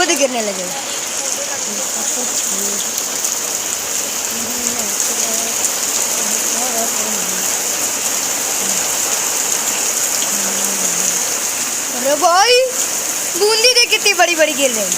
खुद गिरने लगे। अरे भाई बूंदी देख कितनी बड़ी बड़ी गिर रही।